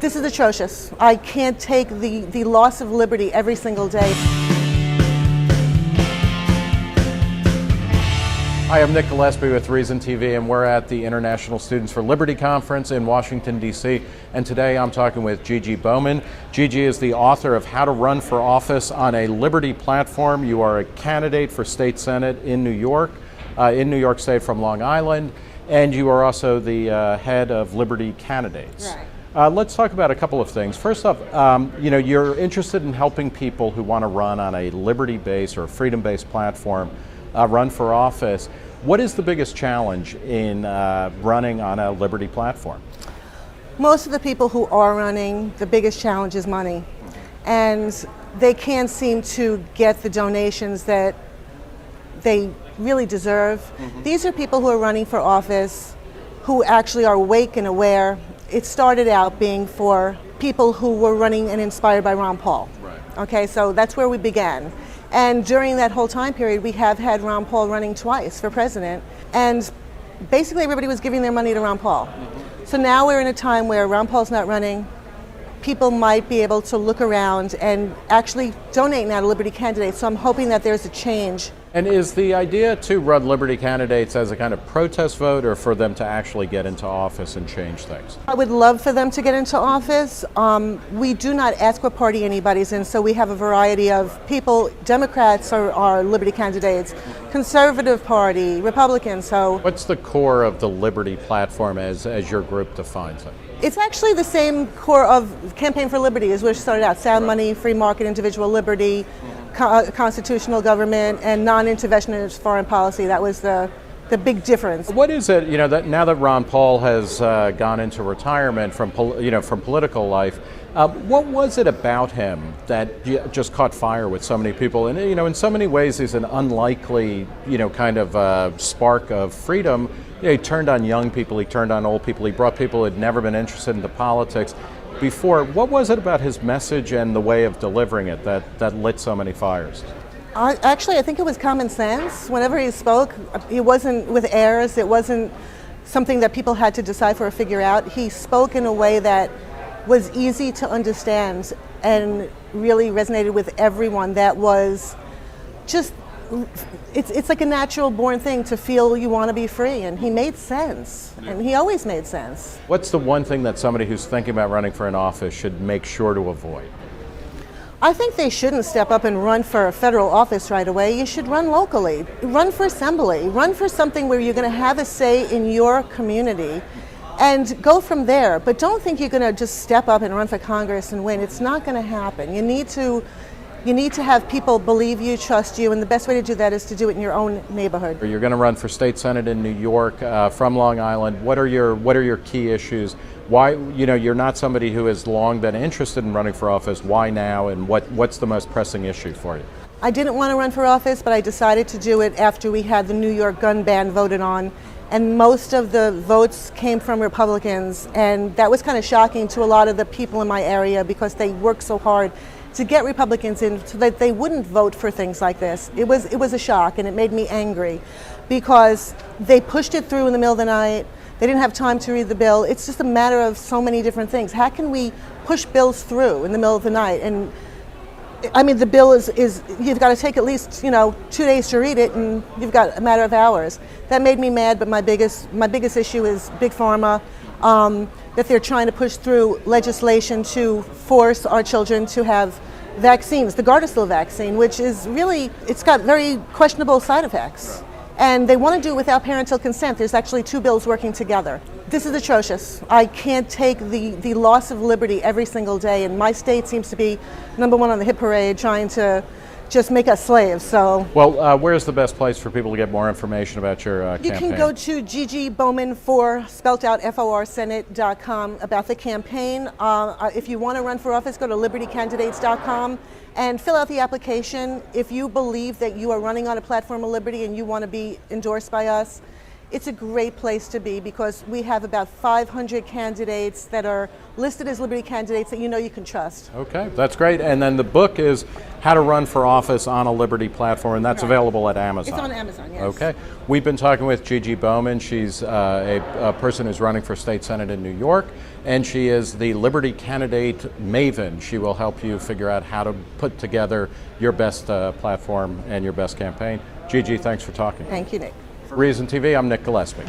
This is atrocious. I can't take the loss of liberty every single day. Hi, I'm Nick Gillespie with ReasonTV, and we're at the International Students for Liberty Conference in Washington, D.C. And today I'm talking with Gigi Bowman. Gigi is the author of How to Run for Office on a Liberty Platform. You are a candidate for State Senate in New York State from Long Island, and you are also the head of Liberty Candidates. Right. Let's talk about a couple of things. First off, you're interested in helping people who want to run on a liberty-based or freedom-based platform run for office. What is the biggest challenge in running on a liberty platform? Most of the people who are running, the biggest challenge is money. And they can't seem to get the donations that they really deserve. Mm-hmm. These are people who are running for office who actually are awake and aware. It started out being for people who were running and inspired by Ron Paul. Right. Okay, so that's where we began. And during that whole time period, we have had Ron Paul running twice for president. And basically everybody was giving their money to Ron Paul. Mm-hmm. So now we're in a time where Ron Paul's not running. People might be able to look around and actually donate now to Liberty candidates. So I'm hoping that there's a change. And is the idea to run Liberty candidates as a kind of protest vote, or for them to actually get into office and change things? I would love for them to get into office. We do not ask what party anybody's in, so we have a variety of people. Democrats are Liberty candidates, Conservative Party, Republicans. So what's the core of the Liberty platform as your group defines it? It's actually the same core of Campaign for Liberty as we started out. Sound money, free market, individual liberty, constitutional government, and non-interventionist foreign policy. That was the big difference. What is it, that now that Ron Paul has gone into retirement from political life, what was it about him that just caught fire with so many people? And in so many ways, he's an unlikely, kind of spark of freedom. He turned on young people, he turned on old people, he brought people who had never been interested into politics before. What was it about his message and the way of delivering it that lit so many fires? I think it was common sense. Whenever he spoke, it wasn't with airs, it wasn't something that people had to decipher or figure out. He spoke in a way that was easy to understand and really resonated with everyone. That was just, it's like a natural born thing to feel you want to be free, and he made sense, and he always made sense. What's the one thing that somebody who's thinking about running for an office should make sure to avoid? I think they shouldn't step up and run for a federal office right away. You should run locally. Run for assembly. Run for something where you're going to have a say in your community and go from there. But don't think you're going to just step up and run for Congress and win. It's not going to happen. You need to have people believe you, trust you, and the best way to do that is to do it in your own neighborhood. You're going to run for state senate in New York from Long Island. What are your key issues? Why, you're not somebody who has long been interested in running for office. Why now, and what's the most pressing issue for you? I didn't want to run for office, but I decided to do it after we had the New York gun ban voted on, and most of the votes came from Republicans, and that was kind of shocking to a lot of the people in my area because they worked so hard to get Republicans in so that they wouldn't vote for things like this. It was a shock, and it made me angry because they pushed it through in the middle of the night. They didn't have time to read the bill. It's just a matter of so many different things. How can we push bills through in the middle of the night? And I mean, the bill is you've got to take at least 2 days to read it, and you've got a matter of hours. That made me mad. But my biggest issue is Big Pharma. That they're trying to push through legislation to force our children to have vaccines, the Gardasil vaccine, which is really, it's got very questionable side effects. And they want to do it without parental consent. There's actually 2 bills working together. This is atrocious. I can't take the loss of liberty every single day, and my state seems to be number one on the hit parade trying to just make us slaves. So, well, where's the best place for people to get more information about your campaign? You can go to Gigi Bowman spelled out FOR Senate.com about the campaign. If you want to run for office, go to libertycandidates.com and fill out the application. If you believe that you are running on a platform of liberty and you want to be endorsed by us, it's a great place to be because we have about 500 candidates that are listed as Liberty candidates that you can trust. Okay, that's great. And then the book is How to Run for Office on a Liberty Platform, and that's available at Amazon. It's on Amazon, yes. Okay. We've been talking with Gigi Bowman. She's a person who's running for state senate in New York, and she is the Liberty candidate maven. She will help you figure out how to put together your best platform and your best campaign. Gigi, thanks for talking. Thank you, Nick. For Reason TV, I'm Nick Gillespie.